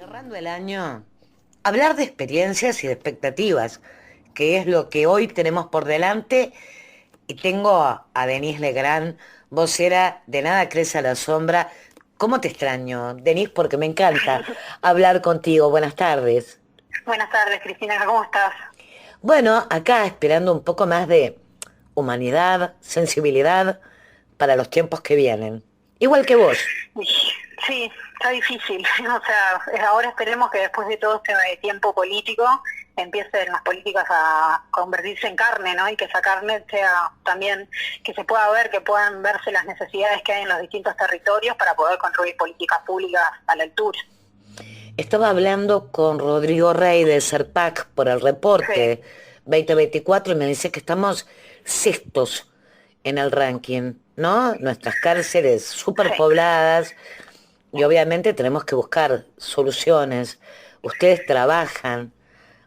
Cerrando el año, hablar de experiencias y de expectativas, que es lo que hoy tenemos por delante, y tengo a Denise Legrand, vocera de Nada Crece a la Sombra. ¿Cómo te extraño, Denise? Porque me encanta hablar contigo. Buenas tardes. Buenas tardes, Cristina, ¿cómo estás? Bueno, acá esperando un poco más de humanidad, sensibilidad para los tiempos que vienen. Igual que vos. Uy, sí, está difícil. O sea, ahora esperemos que después de todo este tiempo político empiecen las políticas a convertirse en carne, ¿no? Y que esa carne sea también, que se pueda ver, que puedan verse las necesidades que hay en los distintos territorios para poder construir políticas públicas a la altura. Estaba hablando con Rodrigo Rey de Serpac por el Sí, reporte 2024 y me dice que estamos sextos en el ranking, ¿no? Nuestras cárceles sí. superpobladas y obviamente tenemos que buscar soluciones. Ustedes trabajan,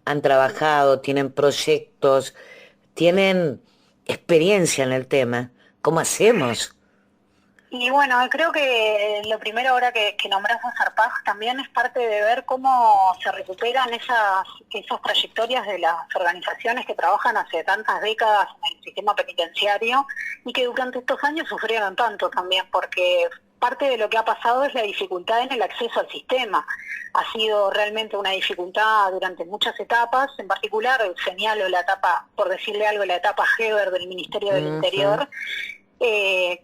han trabajado, tienen proyectos, tienen experiencia en el tema. ¿Cómo hacemos? Y bueno, creo que lo primero ahora que nombras a Sarpaj también es parte de ver cómo se recuperan esas trayectorias de las organizaciones que trabajan hace tantas décadas en el sistema penitenciario y que durante estos años sufrieron tanto también, porque parte de lo que ha pasado es la dificultad en el acceso al sistema. Ha sido realmente una dificultad durante muchas etapas, en particular señalo la etapa, por decirle algo, la etapa Heber del Ministerio del Ujú. Interior,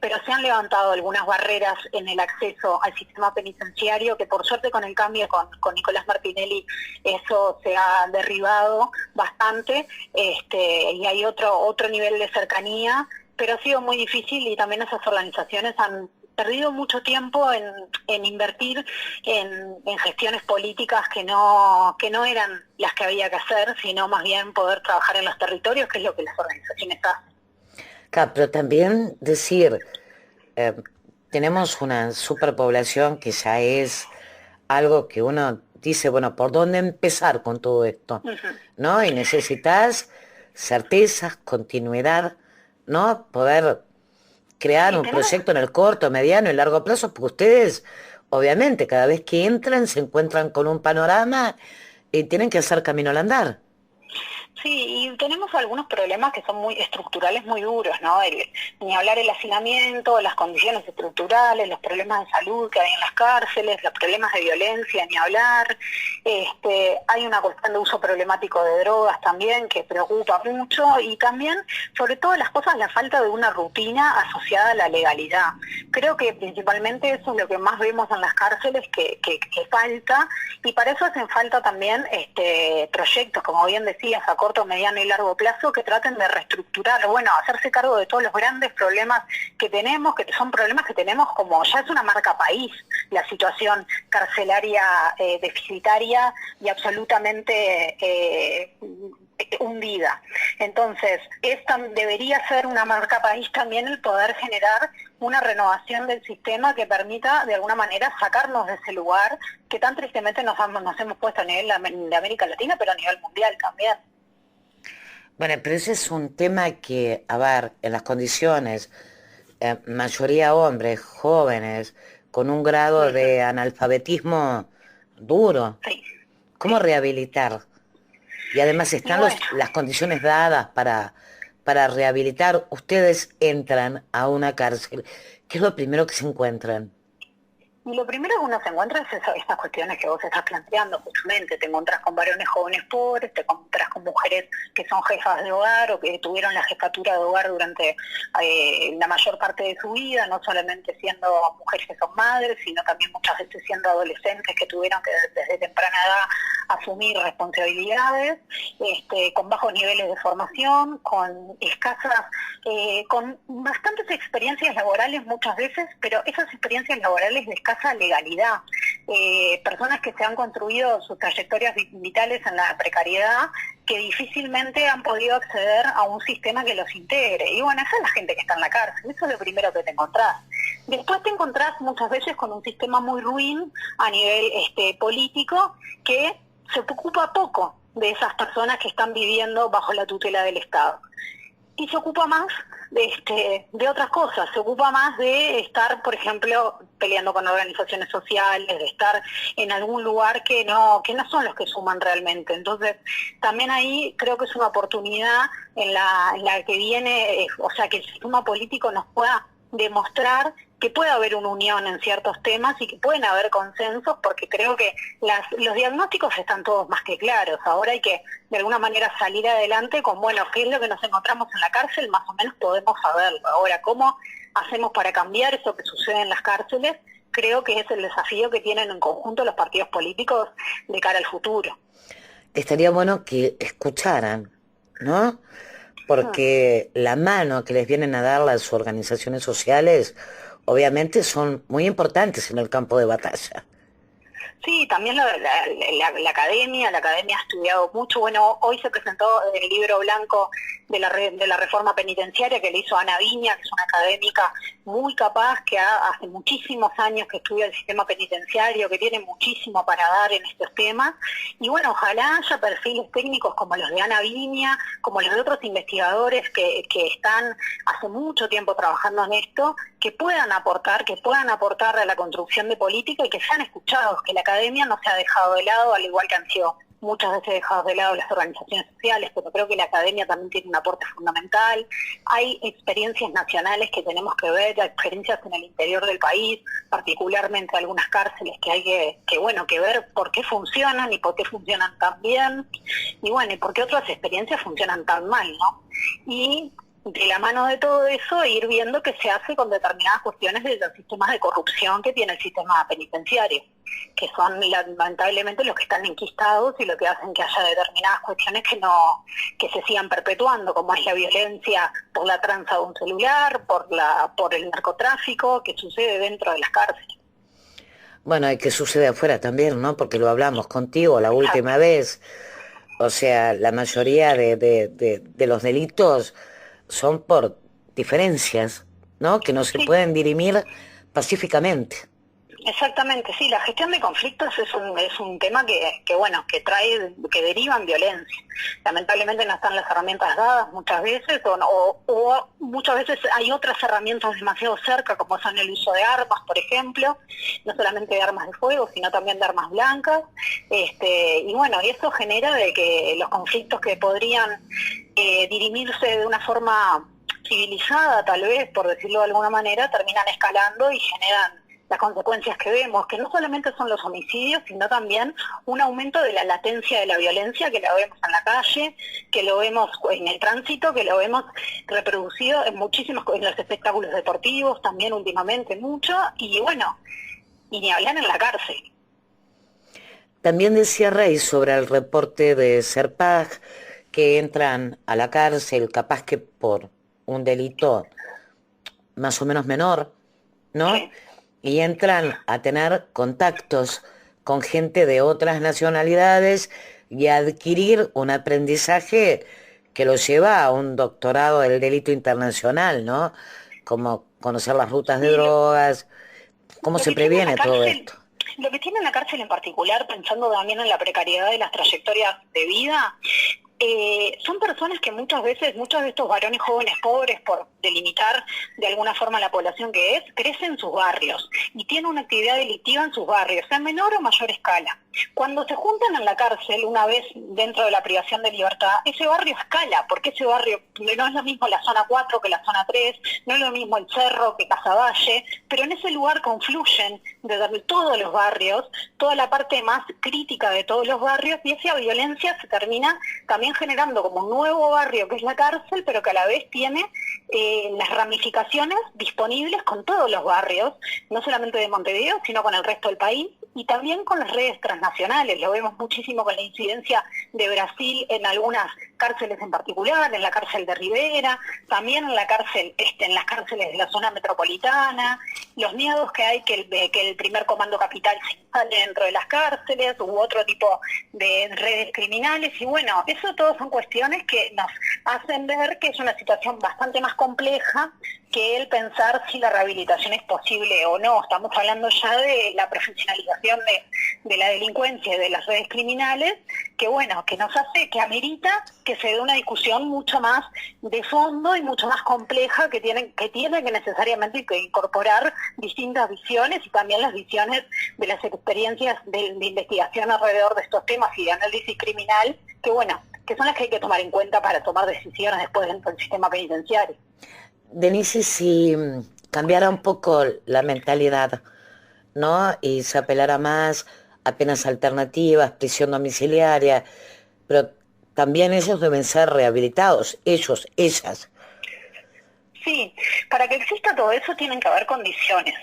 pero se han levantado algunas barreras en el acceso al sistema penitenciario que por suerte con el cambio con Nicolás Martinelli eso se ha derribado bastante, y hay otro nivel de cercanía, pero ha sido muy difícil y también esas organizaciones han perdido mucho tiempo en invertir en gestiones políticas que no eran las que había que hacer, sino más bien poder trabajar en los territorios, que es lo que las organizaciones hacen. Claro, pero también decir, eh, tenemos una superpoblación que ya es algo que uno dice, bueno, ¿por dónde empezar con todo esto? Ujú. ¿No? Y necesitas certezas, continuidad, ¿no? Poder crear Sí, un tenemos. proyecto en el corto, mediano y largo plazo, porque ustedes, obviamente, cada vez que entran se encuentran con un panorama y tienen que hacer camino al andar. Sí, y tenemos algunos problemas que son muy estructurales, muy duros, ¿no? Ni hablar el hacinamiento, las condiciones estructurales, los problemas de salud que hay en las cárceles, los problemas de violencia, ni hablar. Hay una cuestión de uso problemático de drogas también que preocupa mucho y también, sobre todo las cosas, la falta de una rutina asociada a la legalidad. Creo que principalmente eso es lo que más vemos en las cárceles que falta y para eso hacen falta también proyectos, como bien decías, a corto, mediano y largo plazo que traten de reestructurar, bueno, hacerse cargo de todos los grandes problemas que tenemos, que son problemas que tenemos como ya es una marca país, la situación carcelaria deficitaria y absolutamente hundida. Entonces, debería ser una marca país también el poder generar una renovación del sistema que permita de alguna manera sacarnos de ese lugar que tan tristemente nos hemos puesto a nivel de América Latina, pero a nivel mundial también. Bueno, pero ese es un tema que, a ver, en las condiciones, mayoría hombres, jóvenes, con un grado Ujú. de analfabetismo duro, Sí, ¿cómo sí. rehabilitar? Y además Y están bueno, las condiciones dadas para rehabilitar. Ustedes entran a una cárcel. ¿Qué es lo primero que se encuentran? y lo primero que uno se encuentra es estas cuestiones que vos estás planteando, justamente. Te encontrás con varones jóvenes pobres, te encontrás con mujeres que son jefas de hogar o que tuvieron la jefatura de hogar durante la mayor parte de su vida, no solamente siendo mujeres que son madres, sino también muchas veces siendo adolescentes que tuvieron que desde temprana edad asumir responsabilidades, con bajos niveles de formación, con escasas, con bastantes experiencias laborales muchas veces, pero esas experiencias laborales de escasa legalidad. Personas que se han construido sus trayectorias vitales en la precariedad, que difícilmente han podido acceder a un sistema que los integre. Y bueno, esa es la gente que está en la cárcel, eso es lo primero que te encontrás. Después te encontrás muchas veces con un sistema muy ruin a nivel político que se ocupa poco de esas personas que están viviendo bajo la tutela del Estado. y se ocupa más de otras cosas, se ocupa más de estar, por ejemplo, peleando con organizaciones sociales, de estar en algún lugar que no son los que suman realmente. Entonces, también ahí creo que es una oportunidad en la que viene, o sea, que el sistema político nos pueda demostrar que puede haber una unión en ciertos temas y que pueden haber consensos, porque creo que los diagnósticos están todos más que claros. Ahora hay que, de alguna manera, salir adelante con, bueno, qué es lo que nos encontramos en la cárcel, más o menos podemos saberlo. Ahora, ¿cómo hacemos para cambiar eso que sucede en las cárceles? Creo que es el desafío que tienen en conjunto los partidos políticos de cara al futuro. Estaría bueno que escucharan, ¿no? Porque la mano que les vienen a dar las organizaciones sociales, obviamente son muy importantes en el campo de batalla. Sí, también la academia ha estudiado mucho. Bueno, hoy se presentó el libro blanco de la reforma penitenciaria que le hizo Ana Viña, que es una académica muy capaz, que hace muchísimos años que estudia el sistema penitenciario, que tiene muchísimo para dar en estos temas. Y bueno, ojalá haya perfiles técnicos como los de Ana Viña, como los de otros investigadores que están hace mucho tiempo trabajando en esto, que puedan aportar a la construcción de política y que sean escuchados, que la academia no se ha dejado de lado, al igual que han sido muchas veces dejados de lado las organizaciones sociales, pero creo que la academia también tiene un aporte fundamental. Hay experiencias nacionales que tenemos que ver, experiencias en el interior del país, particularmente algunas cárceles que hay que ver por qué funcionan y por qué funcionan tan bien, y bueno, y por qué otras experiencias funcionan tan mal, ¿no? Y de la mano de todo eso, ir viendo qué se hace con determinadas cuestiones de los sistemas de corrupción que tiene el sistema penitenciario, que son lamentablemente los que están enquistados y lo que hacen que haya determinadas cuestiones que se sigan perpetuando, como es la violencia por la tranza de un celular, por el narcotráfico que sucede dentro de las cárceles. Bueno, y que sucede afuera también, ¿no? Porque lo hablamos contigo la última Exacto. vez. O sea, la mayoría de los delitos son por diferencias, ¿no? Que no se Sí. pueden dirimir pacíficamente. Exactamente, sí, la gestión de conflictos es un tema que deriva en violencia. Lamentablemente no están las herramientas dadas muchas veces, o muchas veces hay otras herramientas demasiado cerca, como son el uso de armas, por ejemplo, no solamente de armas de fuego, sino también de armas blancas, y bueno, y eso genera de que los conflictos que podrían dirimirse de una forma civilizada, tal vez, por decirlo de alguna manera, terminan escalando y generan las consecuencias que vemos, que no solamente son los homicidios, sino también un aumento de la latencia de la violencia, que la vemos en la calle, que lo vemos en el tránsito, que lo vemos reproducido en en los espectáculos deportivos, también últimamente mucho, y bueno, y ni hablar en la cárcel. También decía Rey sobre el reporte de Serpag que entran a la cárcel capaz que por un delito más o menos menor, ¿no? Sí. Y entran a tener contactos con gente de otras nacionalidades y a adquirir un aprendizaje que los lleva a un doctorado del delito internacional, ¿no? Como conocer las rutas de Y drogas, cómo lo se que tiene la previene todo cárcel, esto. lo que tiene la cárcel en particular, pensando también en la precariedad de las trayectorias de vida, son personas que muchos de estos varones jóvenes pobres, por delimitar de alguna forma la población que es, crecen en sus barrios y tienen una actividad delictiva en sus barrios, a menor o mayor escala. Cuando se juntan en la cárcel, una vez dentro de la privación de libertad, ese barrio escala, porque ese barrio no es lo mismo la zona 4 que la zona 3, no es lo mismo el Cerro que Casaballe, pero en ese lugar confluyen desde todos los barrios, toda la parte más crítica de todos los barrios, y esa violencia se termina también generando como un nuevo barrio que es la cárcel, pero que a la vez tiene las ramificaciones disponibles con todos los barrios, no solamente de Montevideo, sino con el resto del país, y también con las redes transnacionales. Lo vemos muchísimo con la incidencia de Brasil en algunas cárceles en particular, en la cárcel de Rivera, también en la cárcel, en las cárceles de la zona metropolitana, los miedos que hay que el primer comando capital se instale dentro de las cárceles, u otro tipo de redes criminales, y bueno, eso todo son cuestiones que nos hacen ver que es una situación bastante más compleja que el pensar si la rehabilitación es posible o no. Estamos hablando ya de la profesionalización de la delincuencia y de las redes criminales, bueno, que nos hace, que amerita que se dé una discusión mucho más de fondo y mucho más compleja, que tiene que necesariamente que incorporar distintas visiones y también las visiones de las experiencias de investigación alrededor de estos temas y de análisis criminal, que bueno, que son las que hay que tomar en cuenta para tomar decisiones después dentro del sistema penitenciario. Denise, si cambiara un poco la mentalidad, ¿no? Y se apelara más a penas alternativas, prisión domiciliaria, pero también ellos deben ser rehabilitados, ellos, ellas. Sí, para que exista todo eso tienen que haber condiciones.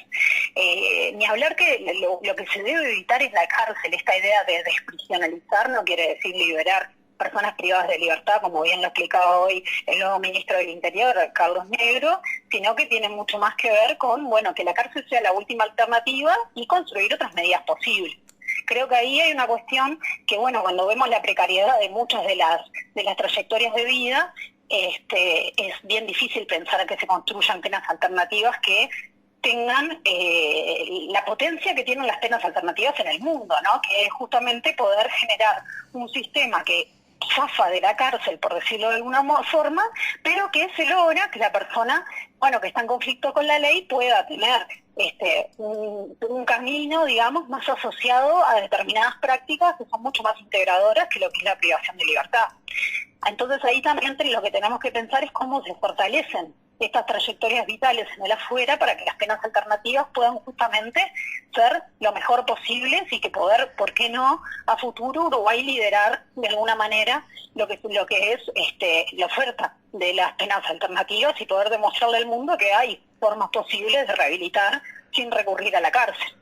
Ni hablar que lo que se debe evitar es la cárcel. Esta idea de desprisionalizar no quiere decir liberar personas privadas de libertad, como bien lo explicaba hoy el nuevo ministro del Interior, Carlos Negro, sino que tiene mucho más que ver con, bueno, que la cárcel sea la última alternativa y construir otras medidas posibles. Creo que ahí hay una cuestión que, bueno, cuando vemos la precariedad de muchas de las trayectorias de vida, es bien difícil pensar que se construyan penas alternativas que tengan la potencia que tienen las penas alternativas en el mundo, ¿no? Que es justamente poder generar un sistema que zafa de la cárcel, por decirlo de alguna forma, pero que se logra que la persona, bueno, que está en conflicto con la ley, pueda tener un camino, digamos, más asociado a determinadas prácticas que son mucho más integradoras que lo que es la privación de libertad. Entonces ahí también lo que tenemos que pensar es cómo se fortalecen estas trayectorias vitales en el afuera para que las penas alternativas puedan justamente ser lo mejor posible y que poder, ¿por qué no?, a futuro Uruguay liderar de alguna manera lo que es la oferta de las penas alternativas y poder demostrarle al mundo que hay formas posibles de rehabilitar sin recurrir a la cárcel.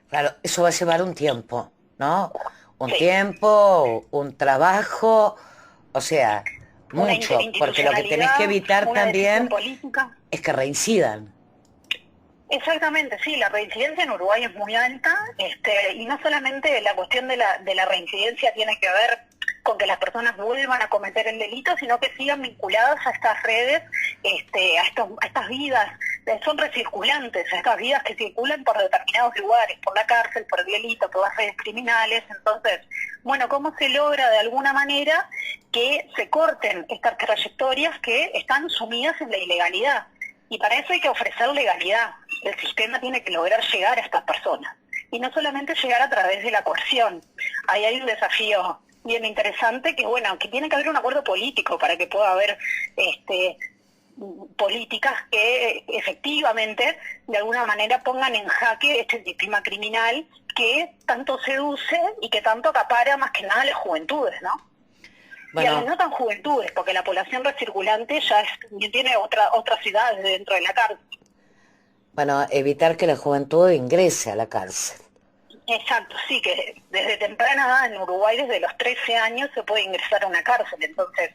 Claro, eso va a llevar un tiempo, ¿no? Un Sí. tiempo, un trabajo, o sea, Una mucho, porque lo que tenés que interinstitucionalidad, evitar una decisión también política. es que reincidan. Exactamente, sí, la reincidencia en Uruguay es muy alta, y no solamente la cuestión de la reincidencia tiene que ver con que las personas vuelvan a cometer el delito, sino que sigan vinculadas a estas redes, a estas vidas, son recirculantes, a estas vidas que circulan por determinados lugares, por la cárcel, por el delito, por las redes criminales. Entonces, bueno, ¿cómo se logra de alguna manera que se corten estas trayectorias que están sumidas en la ilegalidad? Y para eso hay que ofrecer legalidad. El sistema tiene que lograr llegar a estas personas. Y no solamente llegar a través de la coerción. Ahí hay un desafío bien interesante que, bueno, que tiene que haber un acuerdo político para que pueda haber políticas que efectivamente, de alguna manera, pongan en jaque este sistema criminal que tanto seduce y que tanto acapara más que nada a las juventudes, ¿no? Bueno, y a las no tan juventudes, porque la población recirculante ya tiene otras ciudades dentro de la cárcel. Bueno, evitar que la juventud ingrese a la cárcel. Exacto, sí, que desde temprana edad en Uruguay, desde los 13 años, se puede ingresar a una cárcel. Entonces,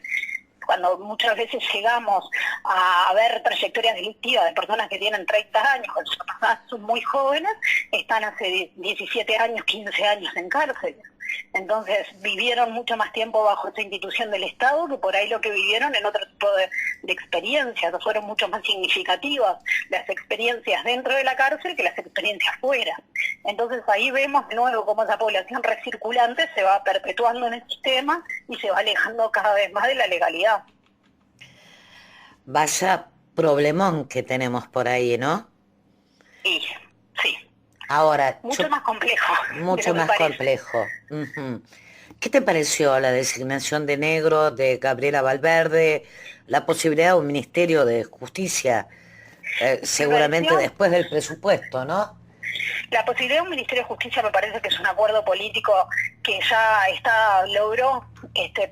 cuando muchas veces llegamos a ver trayectorias delictivas de personas que tienen 30 años, cuando son personas son muy jóvenes, están hace 17 años, 15 años en cárcel. Entonces vivieron mucho más tiempo bajo esa institución del Estado que por ahí lo que vivieron en otro tipo de experiencias, fueron mucho más significativas las experiencias dentro de la cárcel que las experiencias fuera. Entonces ahí vemos de nuevo cómo esa población recirculante se va perpetuando en el sistema y se va alejando cada vez más de la legalidad. Vaya problemón que tenemos por ahí, ¿no? Sí, sí. Ahora, mucho más complejo. Mucho más complejo. Uh-huh. ¿Qué te pareció la designación de Negro, de Gabriela Valverde, la posibilidad de un Ministerio de Justicia, seguramente después del presupuesto, ¿no? La posibilidad de un Ministerio de Justicia me parece que es un acuerdo político que ya logró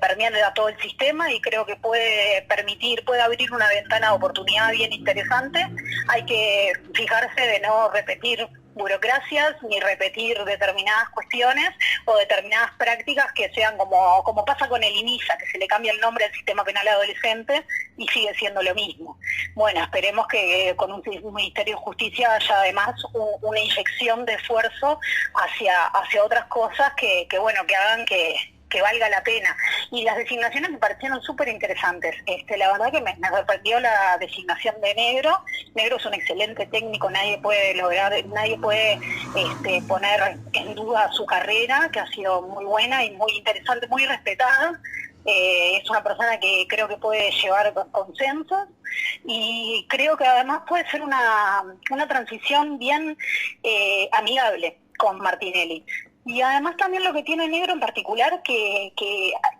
permear a todo el sistema y creo que puede abrir una ventana de oportunidad bien interesante. Hay que fijarse de no repetir burocracias ni repetir determinadas cuestiones o determinadas prácticas que sean como pasa con el INISA, que se le cambia el nombre al sistema penal adolescente y sigue siendo lo mismo. Bueno, esperemos que con un Ministerio de Justicia haya además una inyección de esfuerzo hacia otras cosas que hagan que que valga la pena. Y las designaciones me parecieron súper interesantes. La verdad que me sorprendió la designación de Negro. Negro es un excelente técnico, nadie puede poner en duda su carrera, que ha sido muy buena y muy interesante, muy respetada. Es una persona que creo que puede llevar consensos y creo que además puede ser una transición bien amigable con Martinelli. Y además también lo que tiene Negro en particular, que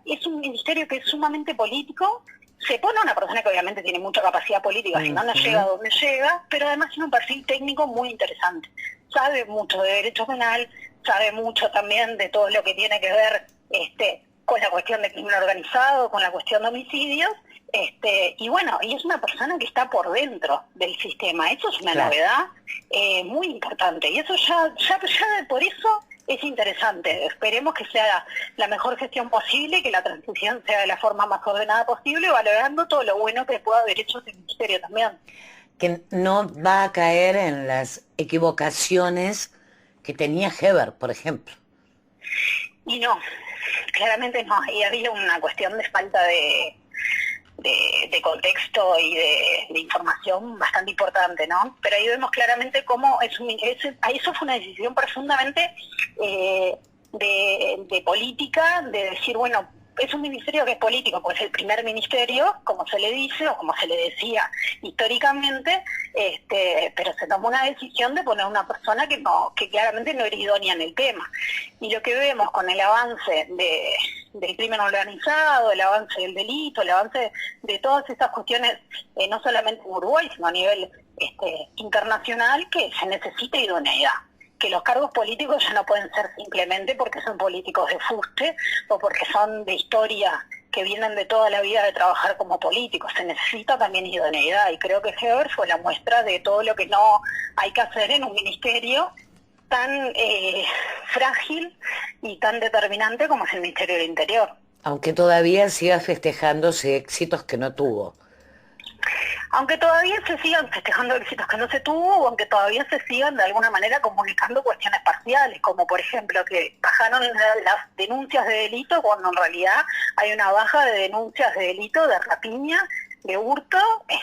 es un ministerio que es sumamente político, se pone a una persona que obviamente tiene mucha capacidad política, si no, no llega a donde llega, pero además tiene un perfil técnico muy interesante. Sabe mucho de derecho penal, sabe mucho también de todo lo que tiene que ver con la cuestión de crimen organizado, con la cuestión de homicidios, y bueno, y es una persona que está por dentro del sistema. Eso es una novedad muy importante, y eso ya por eso es interesante. Esperemos que sea la mejor gestión posible y que la transición sea de la forma más ordenada posible, valorando todo lo bueno que pueda haber hecho el ministerio también. Que no va a caer en las equivocaciones que tenía Heber, por ejemplo. Y no, claramente no. Y había una cuestión de falta de contexto y de información bastante importante, ¿no? Pero ahí vemos claramente cómo eso fue una decisión profundamente de política, de decir, bueno, es un ministerio que es político, pues es el primer ministerio, como se le dice, o como se le decía históricamente, pero se tomó una decisión de poner una persona que claramente no era idónea en el tema. Y lo que vemos con el avance del crimen organizado, el avance del delito, el avance de todas estas cuestiones, no solamente en Uruguay, sino a nivel internacional, que se necesita idoneidad. Que los cargos políticos ya no pueden ser simplemente porque son políticos de fuste o porque son de historia que vienen de toda la vida de trabajar como políticos. Se necesita también idoneidad y creo que Heber fue la muestra de todo lo que no hay que hacer en un ministerio tan frágil y tan determinante como es el Ministerio del Interior. Aunque todavía siga festejándose éxitos que no tuvo. Aunque todavía se sigan festejando éxitos que no se tuvo, o aunque todavía se sigan de alguna manera comunicando cuestiones parciales, como por ejemplo que bajaron las denuncias de delito cuando en realidad hay una baja de denuncias de delito, de rapiña, de hurto,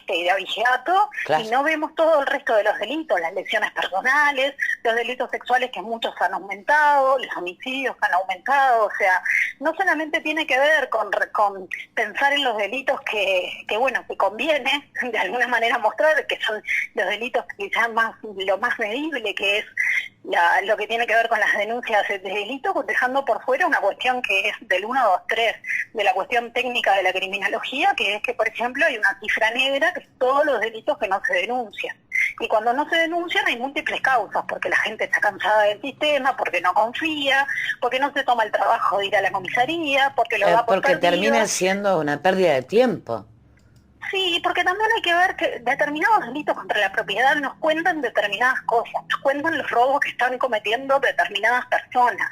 de abigeato, claro. Y no vemos todo el resto de los delitos, las lesiones personales, los delitos sexuales que muchos han aumentado, los homicidios que han aumentado, o sea, no solamente tiene que ver con pensar en los delitos que conviene de alguna manera mostrar, que son los delitos quizás lo más medible, que es lo que tiene que ver con las denuncias de delito, dejando por fuera una cuestión que es del 1, 2, 3, de la cuestión técnica de la criminología, que es que, por ejemplo, hay una cifra negra que es todos los delitos que no se denuncian. Y cuando no se denuncian hay múltiples causas, porque la gente está cansada del sistema, porque no confía, porque no se toma el trabajo de ir a la comisaría, porque lo da por porque perdido. Termina siendo una pérdida de tiempo. Sí, porque también hay que ver que determinados delitos contra la propiedad nos cuentan determinadas cosas, nos cuentan los robos que están cometiendo determinadas personas.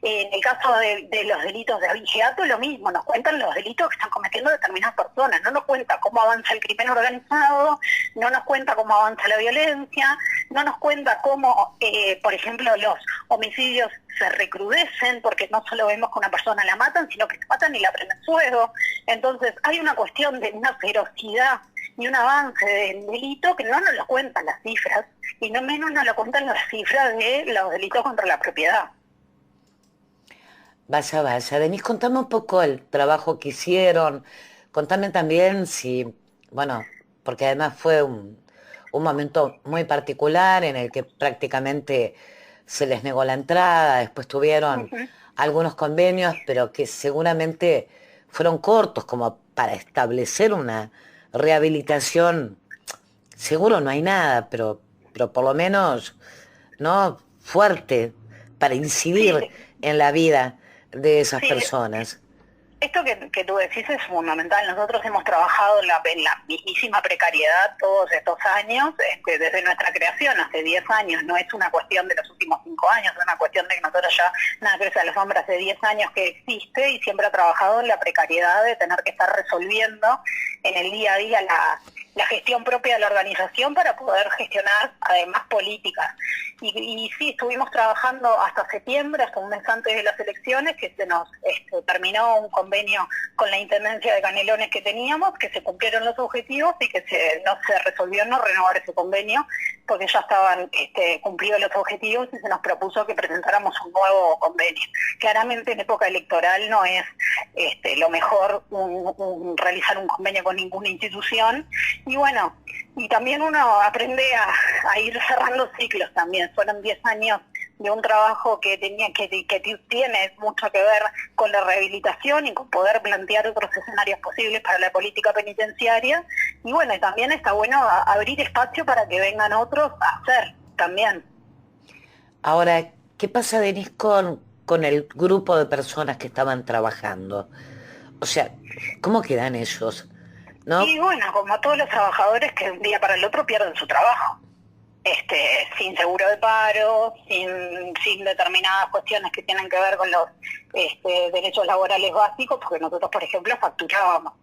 En el caso de los delitos de abigeato, lo mismo, nos cuentan los delitos que están cometiendo determinadas personas, no nos cuenta cómo avanza el crimen organizado, no nos cuenta cómo avanza la violencia, no nos cuenta cómo, por ejemplo, los homicidios se recrudecen, porque no solo vemos que una persona la matan, sino que se matan y la prenden fuego. Entonces hay una cuestión de una ferocidad y un avance del delito que no nos lo cuentan las cifras, y no menos nos lo cuentan las cifras de los delitos contra la propiedad. Vaya. Denise, contame un poco el trabajo que hicieron, contame también si, bueno, porque además fue un momento muy particular en el que prácticamente se les negó la entrada, después tuvieron algunos convenios, pero que seguramente fueron cortos como para establecer una rehabilitación. Seguro no hay nada, pero por lo menos, ¿no?, fuerte para incidir en la vida de esas personas. Esto que tú decís es fundamental. Nosotros hemos trabajado en la mismísima precariedad todos estos años, desde nuestra creación, hace 10 años. No es una cuestión de los últimos 5 años, es una cuestión de que nosotros ya, Nada Crece a la Sombra, hace 10 años que existe y siempre ha trabajado en la precariedad de tener que estar resolviendo en el día a día la gestión propia de la organización para poder gestionar además políticas. Y sí, estuvimos trabajando hasta septiembre, hasta un mes antes de las elecciones, que se nos terminó un convenio con la Intendencia de Canelones que teníamos, que se cumplieron los objetivos y que no se resolvió no renovar ese convenio, porque ya estaban cumplidos los objetivos y se nos propuso que presentáramos un nuevo convenio. Claramente en época electoral no es lo mejor realizar un convenio con ninguna institución, y bueno, y también uno aprende a ir cerrando ciclos también. Fueron 10 años de un trabajo que tiene mucho que ver con la rehabilitación y con poder plantear otros escenarios posibles para la política penitenciaria. Y bueno, también está bueno abrir espacio para que vengan otros a hacer también. Ahora, ¿qué pasa, Denis, con el grupo de personas que estaban trabajando? O sea, ¿cómo quedan ellos? Y ¿No? bueno, como todos los trabajadores que de un día para el otro pierden su trabajo. Sin seguro de paro, sin determinadas cuestiones que tienen que ver con los derechos laborales básicos, porque nosotros, por ejemplo, facturábamos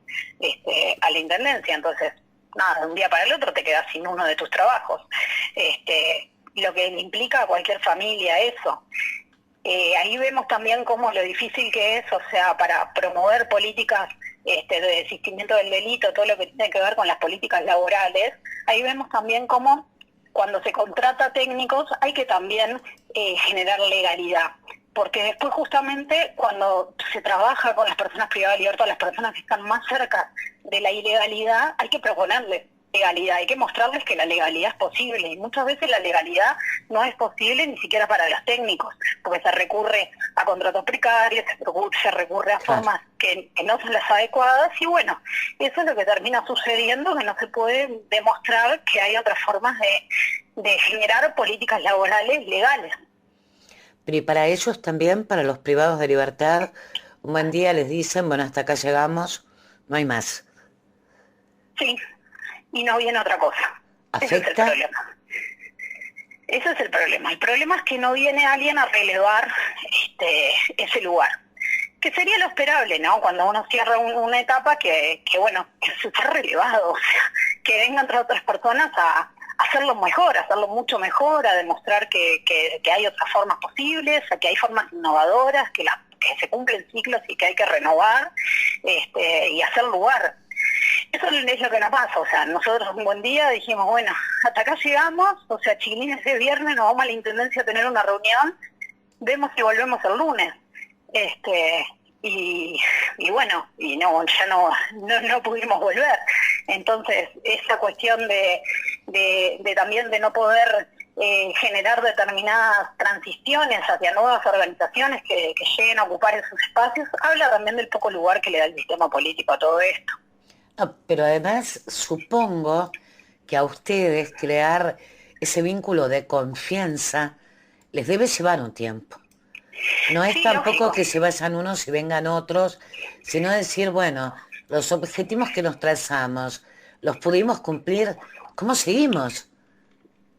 a la Intendencia, entonces, nada, de un día para el otro te quedas sin uno de tus trabajos. Lo que le implica a cualquier familia eso. Ahí vemos también cómo lo difícil que es, o sea, para promover políticas de desistimiento del delito, todo lo que tiene que ver con las políticas laborales, ahí vemos también cómo cuando se contrata técnicos hay que también generar legalidad, porque después justamente cuando se trabaja con las personas privadas de libertad, las personas que están más cerca de la ilegalidad, hay que proponerles legalidad, hay que mostrarles que la legalidad es posible, y muchas veces la legalidad no es posible ni siquiera para los técnicos, porque se recurre a contratos precarios, se recurre a Claro. formas que no son las adecuadas, y bueno, eso es lo que termina sucediendo, que no se puede demostrar que hay otras formas de generar políticas laborales legales. Pero y para ellos también, para los privados de libertad, un buen día les dicen, bueno, hasta acá llegamos, no hay más. Sí, y no viene otra cosa. Ese es el ¿Afecta? problema. Ese es el problema. El problema es que no viene alguien a relevar ese lugar. Que sería lo esperable, ¿no? Cuando uno cierra una etapa que bueno, que se está relevado, o sea, que vengan otras personas a hacerlo mejor, a hacerlo mucho mejor, a demostrar que hay otras formas posibles, a que hay formas innovadoras, que se cumplen ciclos y que hay que renovar y hacer lugar. Eso es lo que nos pasa, o sea, nosotros un buen día dijimos, bueno, hasta acá llegamos, o sea, chiquilines, ese viernes nos vamos a la Intendencia a tener una reunión, vemos si volvemos el lunes. Y, y bueno, y no, ya no pudimos volver. Entonces, esa cuestión de también de no poder generar determinadas transiciones hacia nuevas organizaciones que lleguen a ocupar esos espacios, habla también del poco lugar que le da el sistema político a todo esto. No, pero además supongo que a ustedes crear ese vínculo de confianza les debe llevar un tiempo. No es Sí, tampoco lógico. que se vayan unos y vengan otros, sino decir, bueno, los objetivos que nos trazamos, los pudimos cumplir, ¿cómo seguimos?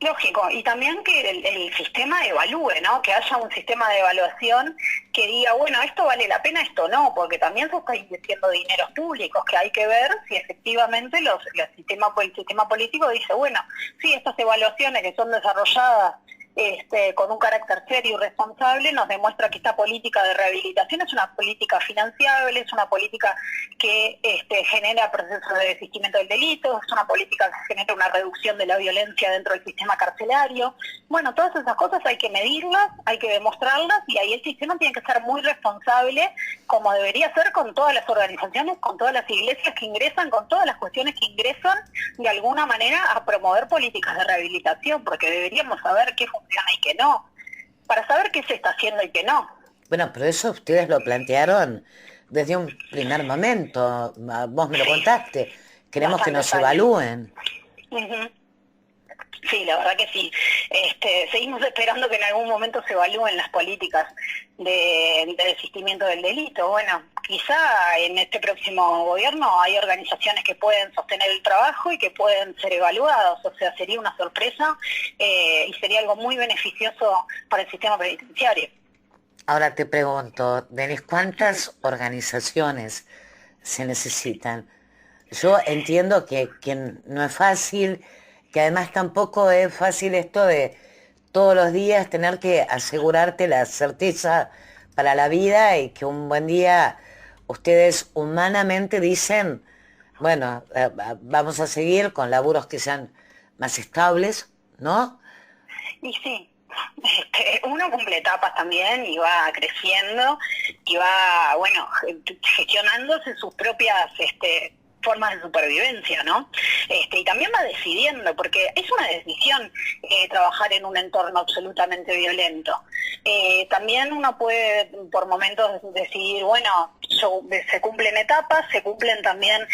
Lógico, y también que el sistema evalúe, ¿no? Que haya un sistema de evaluación que diga, bueno, esto vale la pena, esto no, porque también se está invirtiendo dineros públicos, que hay que ver si efectivamente el sistema político dice, bueno, sí, estas evaluaciones que son desarrolladas con un carácter serio y responsable nos demuestra que esta política de rehabilitación es una política financiable, es una política que genera procesos de desistimiento del delito, es una política que genera una reducción de la violencia dentro del sistema carcelario. Bueno, todas esas cosas hay que medirlas, hay que demostrarlas, y ahí el sistema tiene que ser muy responsable, como debería ser con todas las organizaciones, con todas las iglesias que ingresan, con todas las cuestiones que ingresan de alguna manera a promover políticas de rehabilitación, porque deberíamos saber qué funciona y qué no, para saber qué se está haciendo y qué no. Bueno, pero eso ustedes lo plantearon desde un primer momento. Vos me lo Sí, contaste. Queremos que bastantes nos años. evalúen. Ujú. Sí, la verdad que sí. Seguimos esperando que en algún momento se evalúen las políticas de desistimiento del delito. Bueno, quizá en este próximo gobierno hay organizaciones que pueden sostener el trabajo y que pueden ser evaluadas. O sea, sería una sorpresa y sería algo muy beneficioso para el sistema penitenciario. Ahora te pregunto, Denis, ¿cuántas organizaciones se necesitan? Yo entiendo que no es fácil, que además tampoco es fácil esto de todos los días tener que asegurarte la certeza para la vida y que un buen día ustedes humanamente dicen, bueno, vamos a seguir con laburos que sean más estables, ¿no? Y sí, uno cumple etapas también y va creciendo y va, bueno, gestionándose sus propias formas de supervivencia, ¿no? Y también va decidiendo, porque es una decisión trabajar en un entorno absolutamente violento. También uno puede por momentos decidir, bueno, se cumplen etapas, se cumplen también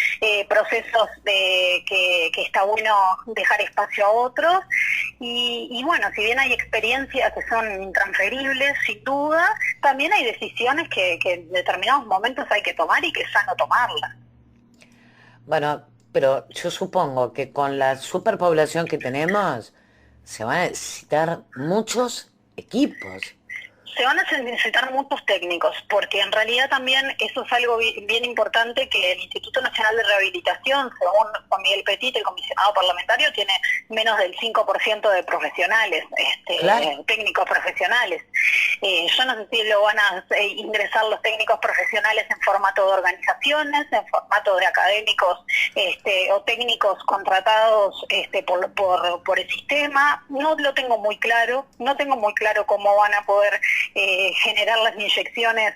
procesos que está bueno dejar espacio a otros, y bueno, si bien hay experiencias que son intransferibles, sin duda, también hay decisiones que en determinados momentos hay que tomar y que es sano tomarlas. Bueno, pero yo supongo que con la superpoblación que tenemos se van a necesitar muchos equipos. Se van a necesitar muchos técnicos, porque en realidad también eso es algo bien importante, que el Instituto Nacional de Rehabilitación, según Juan Miguel Petit, el comisionado parlamentario, tiene menos del 5% de profesionales, Claro. técnicos profesionales. Yo no sé si lo van a ingresar los técnicos profesionales en formato de organizaciones, en formato de académicos o técnicos contratados por el sistema. No lo tengo muy claro, no tengo muy claro cómo van a poder generar las inyecciones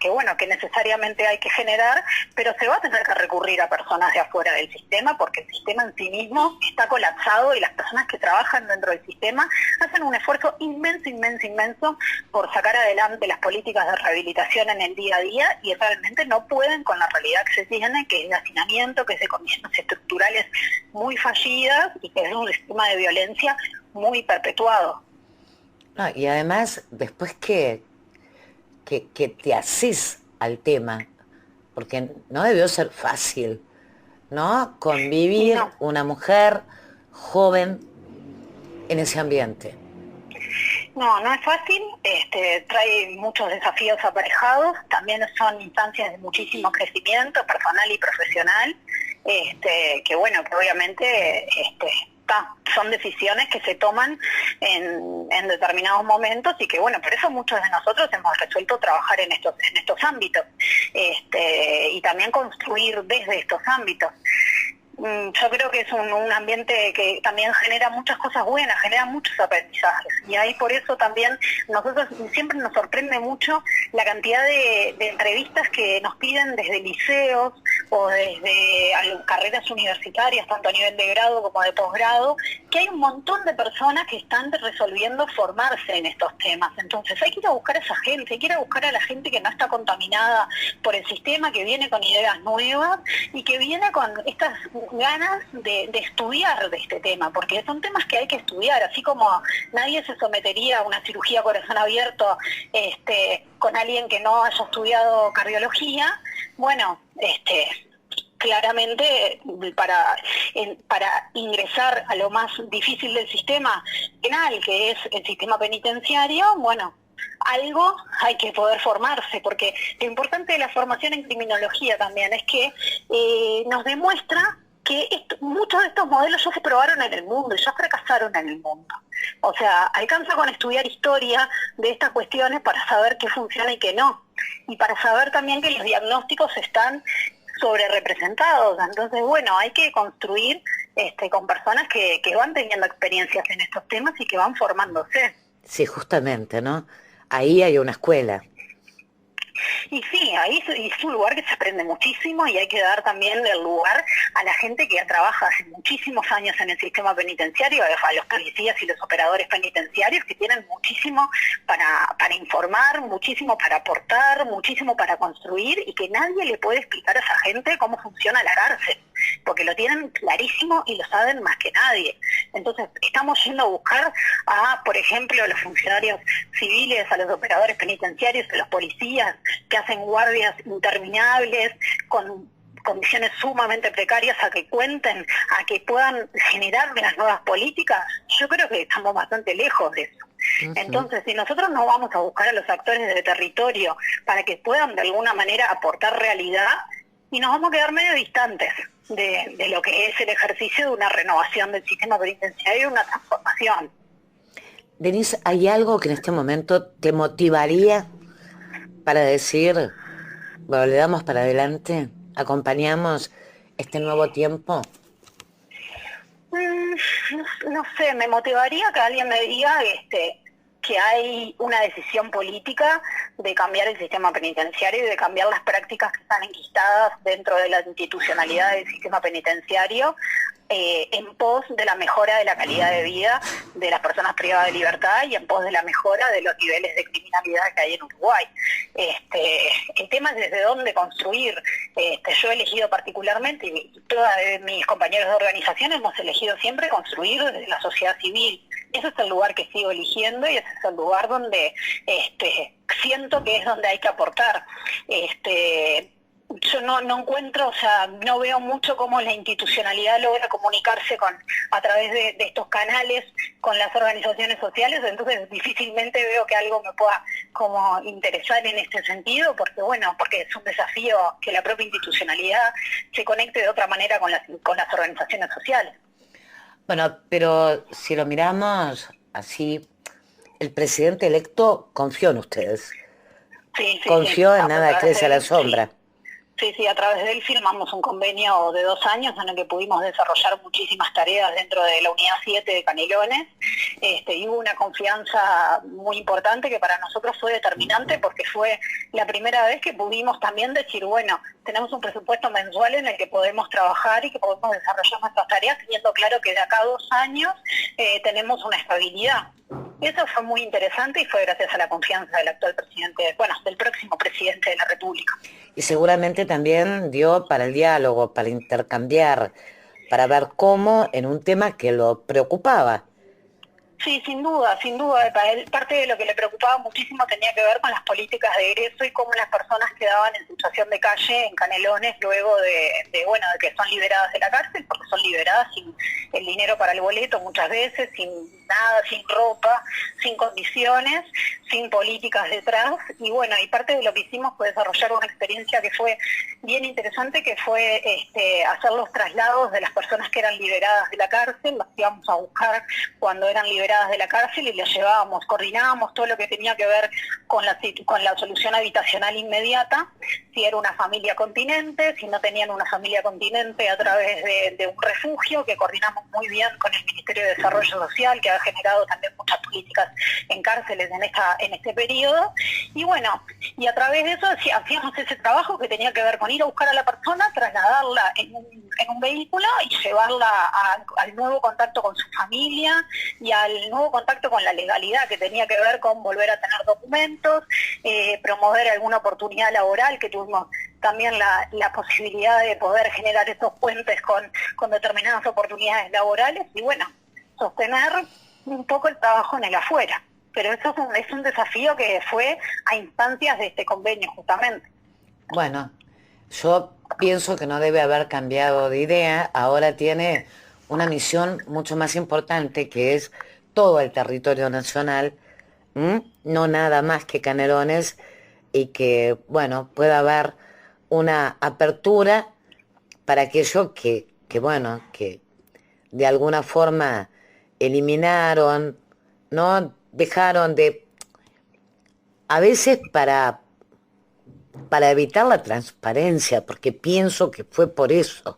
bueno, que necesariamente hay que generar, pero se va a tener que recurrir a personas de afuera del sistema, porque el sistema en sí mismo está colapsado y las personas que trabajan dentro del sistema hacen un esfuerzo inmenso, inmenso, inmenso por sacar adelante las políticas de rehabilitación en el día a día, y realmente no pueden con la realidad que se tiene, que es de hacinamiento, que es de condiciones estructurales muy fallidas y que es un sistema de violencia muy perpetuado. No, y además, después que te asís al tema, porque no debió ser fácil, ¿no? Y Convivir no, una mujer joven en ese ambiente. no es fácil, trae muchos desafíos aparejados, también son instancias de muchísimo crecimiento personal y profesional, que bueno, que obviamente son decisiones que se toman en determinados momentos, y que bueno, por eso muchos de nosotros hemos resuelto trabajar en estos ámbitos, y también construir desde estos ámbitos. Yo creo que es un ambiente que también genera muchas cosas buenas, genera muchos aprendizajes, y ahí por eso también nosotros siempre nos sorprende mucho la cantidad de entrevistas que nos piden desde liceos o desde carreras universitarias, tanto a nivel de grado como de posgrado, que hay un montón de personas que están resolviendo formarse en estos temas. Entonces hay que ir a buscar a esa gente, hay que ir a buscar a la gente que no está contaminada por el sistema, que viene con ideas nuevas y que viene con estas ganas de estudiar de este tema, porque son temas que hay que estudiar, así como nadie se sometería a una cirugía a corazón abierto con alguien que no haya estudiado cardiología. Bueno, claramente para ingresar a lo más difícil del sistema penal, que es el sistema penitenciario, bueno, algo hay que poder formarse, porque lo importante de la formación en criminología también es que nos demuestra que muchos de estos modelos ya se probaron en el mundo y ya fracasaron en el mundo. O sea, alcanza con estudiar historia de estas cuestiones para saber qué funciona y qué no, y para saber también que los diagnósticos están sobre representados. Entonces, bueno, hay que construir con personas que van teniendo experiencias en estos temas y que van formándose. Sí, justamente, ¿no? Ahí hay una escuela. Y sí, ahí es un lugar que se aprende muchísimo, y hay que dar también el lugar a la gente que ya trabaja hace muchísimos años en el sistema penitenciario, a los policías y los operadores penitenciarios, que tienen muchísimo para informar, muchísimo para aportar, muchísimo para construir, y que nadie le puede explicar a esa gente cómo funciona la cárcel, porque lo tienen clarísimo y lo saben más que nadie. Entonces, estamos yendo a buscar por ejemplo, a los funcionarios civiles, a los operadores penitenciarios, a los policías, que hacen guardias interminables, con condiciones sumamente precarias, a que cuenten, a que puedan generar las nuevas políticas. Yo creo que estamos bastante lejos de eso. Ujú. Entonces, si nosotros no vamos a buscar a los actores del territorio para que puedan de alguna manera aportar realidad, y nos vamos a quedar medio distantes de lo que es el ejercicio de una renovación del sistema penitenciario y una transformación. Denise, ¿hay algo que en este momento te motivaría para decir, bueno, le damos para adelante, acompañamos este nuevo tiempo? Mm, no sé, me motivaría que alguien me diga que hay una decisión política de cambiar el sistema penitenciario y de cambiar las prácticas que están enquistadas dentro de la institucionalidad del sistema penitenciario, en pos de la mejora de la calidad de vida de las personas privadas de libertad y en pos de la mejora de los niveles de criminalidad que hay en Uruguay. El tema es desde dónde construir. Yo he elegido particularmente, y todos mis compañeros de organización hemos elegido siempre construir desde la sociedad civil. Ese es el lugar que sigo eligiendo y ese es el lugar donde siento que es donde hay que aportar. Yo no encuentro, o sea, no veo mucho cómo la institucionalidad logra comunicarse a través de estos canales con las organizaciones sociales, entonces difícilmente veo que algo me pueda como interesar en este sentido, porque es un desafío que la propia institucionalidad se conecte de otra manera con las organizaciones sociales. Bueno, pero si lo miramos así, el presidente electo confió en ustedes, Sí, sí, sí, confió en nada crece a la sí. sombra. Sí, sí, a través de él firmamos un convenio de 2 años en el que pudimos desarrollar muchísimas tareas dentro de la unidad 7 de Canelones, y hubo una confianza muy importante que para nosotros fue determinante porque fue la primera vez que pudimos también decir, bueno, tenemos un presupuesto mensual en el que podemos trabajar y que podemos desarrollar nuestras tareas teniendo claro que de acá a 2 años tenemos una estabilidad. Eso fue muy interesante y fue gracias a la confianza del actual presidente, del próximo presidente de la República. Y seguramente también dio para el diálogo, para intercambiar, para ver cómo en un tema que lo preocupaba. Sí, sin duda, sin duda. Para él, parte de lo que le preocupaba muchísimo tenía que ver con las políticas de egreso y cómo las personas quedaban en situación de calle en Canelones luego de que son liberadas de la cárcel, porque son liberadas sin el dinero para el boleto muchas veces, sin nada, sin ropa, sin condiciones, sin políticas detrás. Y parte de lo que hicimos fue desarrollar una experiencia que fue bien interesante, que fue hacer los traslados de las personas que eran liberadas de la cárcel, las íbamos a buscar cuando eran liberadas de la cárcel y les llevábamos, coordinábamos todo lo que tenía que ver con la solución habitacional inmediata, si era una familia continente, si no tenían una familia continente a través de un refugio, que coordinamos muy bien con el Ministerio de Desarrollo Social, que ha generado también muchas políticas en cárceles en este periodo, y a través de eso hacíamos ese trabajo que tenía que ver con ir a buscar a la persona, trasladarla en un vehículo y llevarla al nuevo contacto con su familia y al nuevo contacto con la legalidad, que tenía que ver con volver a tener documentos, promover alguna oportunidad laboral, que tuvimos también la posibilidad de poder generar estos puentes con determinadas oportunidades laborales y sostener un poco el trabajo en el afuera. Pero eso es un desafío que fue a instancias de este convenio justamente. Bueno, yo pienso que no debe haber cambiado de idea, ahora tiene una misión mucho más importante que es todo el territorio nacional, no nada más que Canelones, y que, pueda haber una apertura para aquello que de alguna forma eliminaron, ¿no? Dejaron de, a veces para evitar la transparencia, porque pienso que fue por eso.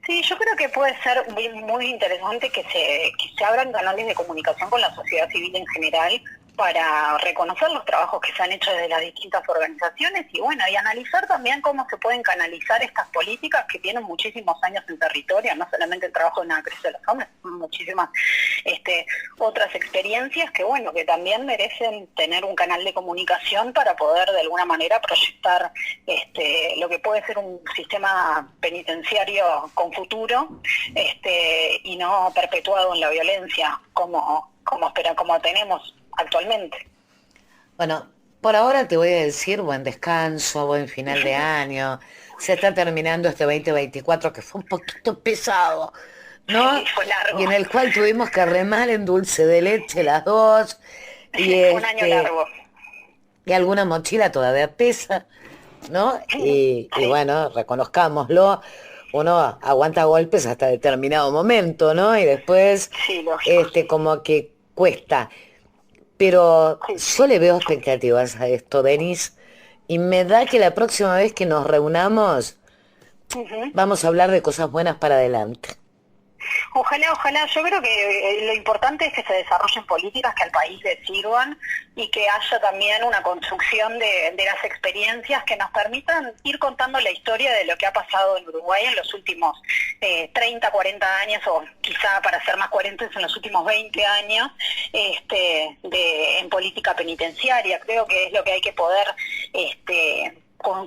Sí, yo creo que puede ser muy, muy interesante que se abran canales de comunicación con la sociedad civil en general para reconocer los trabajos que se han hecho desde las distintas organizaciones y analizar también cómo se pueden canalizar estas políticas que tienen muchísimos años en territorio, no solamente el trabajo de Nada Crece a la Sombra, sino muchísimas otras experiencias que también merecen tener un canal de comunicación para poder de alguna manera proyectar lo que puede ser un sistema penitenciario con futuro y no perpetuado en la violencia como tenemos actualmente. Bueno, por ahora te voy a decir buen descanso, buen final de año. Se está terminando este 2024 que fue un poquito pesado, ¿no? Sí, fue largo. Y en el cual tuvimos que remar en dulce de leche las dos. Y fue un año largo. Y alguna mochila todavía pesa. ¿no? Y bueno, reconozcámoslo, uno aguanta golpes hasta determinado momento, ¿no? Y después, Sí, lógico. como que cuesta. Pero Sí. yo le veo expectativas a esto, Denis, y me da que la próxima vez que nos reunamos Ujú. vamos a hablar de cosas buenas para adelante. Ojalá, ojalá. Yo creo que lo importante es que se desarrollen políticas que al país le sirvan y que haya también una construcción de las experiencias que nos permitan ir contando la historia de lo que ha pasado en Uruguay en los últimos 30, 40 años, o quizá para ser más coherentes en los últimos 20 años, en política penitenciaria. Creo que es lo que hay que poder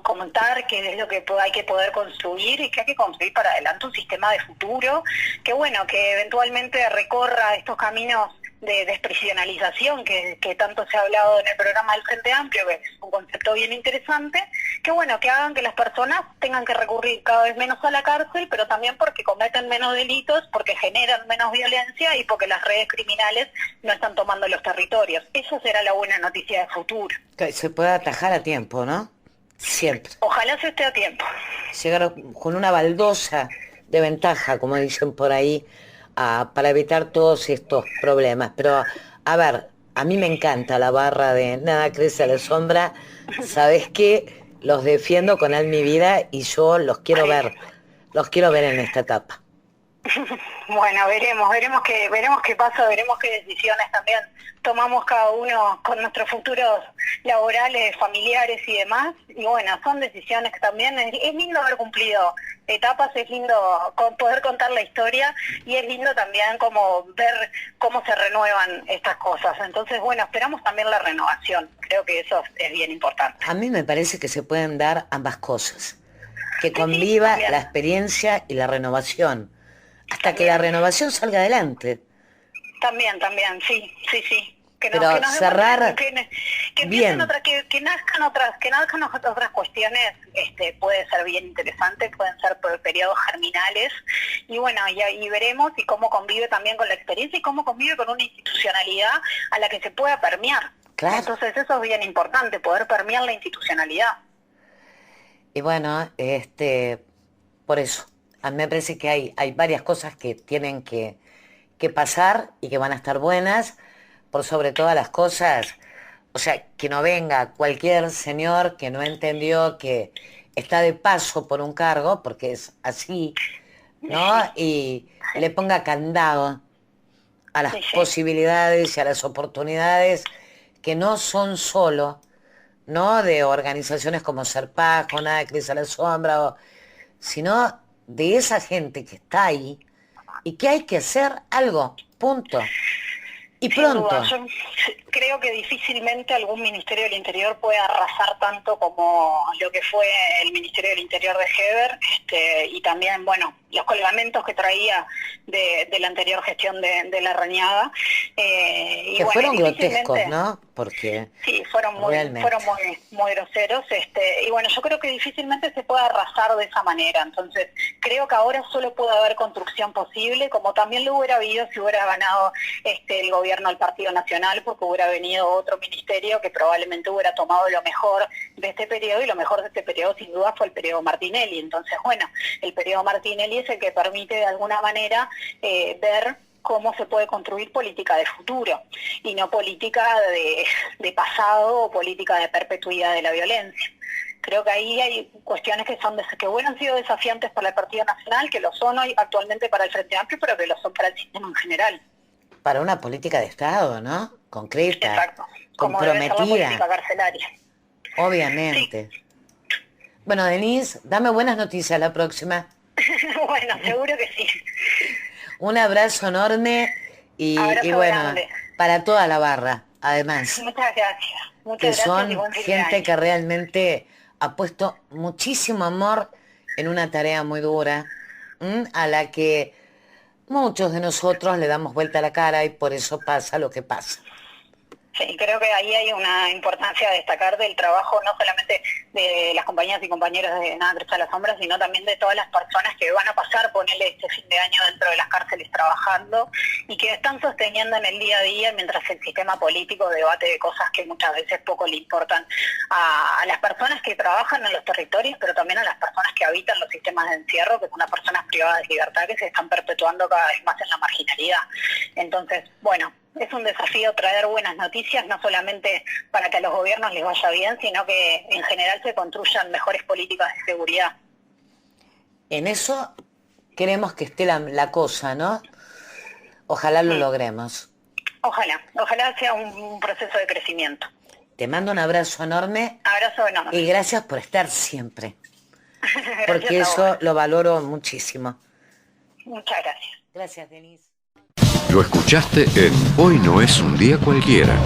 comentar, que es lo que hay que poder construir y que hay que construir para adelante un sistema de futuro que bueno, que eventualmente recorra estos caminos de desprisionalización que tanto se ha hablado en el programa del Frente Amplio, que es un concepto bien interesante, que bueno, que hagan que las personas tengan que recurrir cada vez menos a la cárcel, pero también porque cometen menos delitos, porque generan menos violencia y porque las redes criminales no están tomando los territorios. Esa será la buena noticia de futuro. Que se pueda atajar a tiempo, ¿no? Siempre. Ojalá se esté a tiempo. Llegar con una baldosa de ventaja, como dicen por ahí, para evitar todos estos problemas. Pero, a ver, a mí me encanta la barra de nada crece a la sombra. ¿Sabes qué? Los defiendo con alma y vida y yo los quiero ver en esta etapa. Bueno, veremos qué pasa, veremos qué decisiones también tomamos cada uno con nuestros futuros laborales, familiares y demás. Y bueno, son decisiones que también es lindo haber cumplido etapas, es lindo poder contar la historia y es lindo también como ver cómo se renuevan estas cosas. Entonces, bueno, esperamos también la renovación. Creo que eso es bien importante. A mí me parece que se pueden dar ambas cosas. Que Sí, sí, conviva también. la experiencia y la renovación. Hasta que la También. renovación salga adelante. También, sí, sí, sí. Pero Nos demuestren, cerrar que empiecen bien. que nazcan otras cuestiones, puede ser bien interesante, pueden ser por periodos germinales, y bueno, y veremos y cómo convive también con la experiencia y cómo convive con una institucionalidad a la que se pueda permear. Claro. Entonces eso es bien importante, poder permear la institucionalidad. Y bueno, por eso, a mí me parece que hay varias cosas que tienen que pasar y que van a estar buenas, por sobre todas las cosas, o sea, que no venga cualquier señor que no entendió que está de paso por un cargo, porque es así, ¿no? Sí, Y sí, le ponga candado a las sí, sí. posibilidades y a las oportunidades que no son solo, ¿no? De organizaciones como Serpaz, o Nada que Cris a la Sombra, sino de esa gente que está ahí y que hay que hacer algo, punto. Y Sin duda, pronto. yo creo que difícilmente algún Ministerio del Interior puede arrasar tanto como lo que fue el Ministerio del Interior de Heber, y también, bueno, los colgamentos que traía de la anterior gestión de la Rañaga. Y Que bueno, fueron grotescos, difícilmente. ¿no? Porque Sí, fueron realmente. muy groseros, y bueno, yo creo que difícilmente se puede arrasar de esa manera. Entonces, creo que ahora solo puede haber construcción posible, como también lo hubiera habido si hubiera ganado el gobierno del Partido Nacional, porque hubiera venido otro ministerio que probablemente hubiera tomado lo mejor de este periodo, y lo mejor de este periodo sin duda fue el periodo Martinelli. Entonces, bueno, el periodo Martinelli es el que permite de alguna manera ver cómo se puede construir política de futuro y no política de pasado o política de perpetuidad de la violencia. Creo que ahí hay cuestiones que hubieran sido desafiantes para el Partido Nacional, que lo son hoy actualmente para el Frente Amplio, pero que lo son para el sistema en general. Para una política de Estado, ¿no? Concreta, Exacto, como debe ser la comprometida, política carcelaria. Sí, obviamente. Bueno, Denise, dame buenas noticias la próxima. bueno, seguro que sí. Un abrazo enorme y Abrazo bueno, grande. para toda la barra, además, que Muchas gracias y son buen fin de gente año. que realmente ha puesto muchísimo amor en una tarea muy dura, a la que muchos de nosotros le damos vuelta a la cara y por eso pasa lo que pasa. Sí, creo que ahí hay una importancia a destacar del trabajo no solamente de las compañeras y compañeros de Nada Crece a la Sombra, sino también de todas las personas que van a pasar, ponerle este fin de año dentro de las cárceles trabajando y que están sosteniendo en el día a día mientras el sistema político debate de cosas que muchas veces poco le importan a las personas que trabajan en los territorios, pero también a las personas que habitan los sistemas de encierro, que son las personas privadas de libertad que se están perpetuando cada vez más en la marginalidad. Entonces, bueno, es un desafío traer buenas noticias, no solamente para que a los gobiernos les vaya bien, sino que en general se construyan mejores políticas de seguridad. En eso queremos que esté la cosa, ¿no? Ojalá lo logremos. Ojalá sea un proceso de crecimiento. Te mando un abrazo enorme Abrazo enorme. y gracias por estar siempre, porque Gracias a eso vos. lo valoro muchísimo. Muchas gracias. Gracias, Denise. Lo escuchaste en Hoy no es un día cualquiera.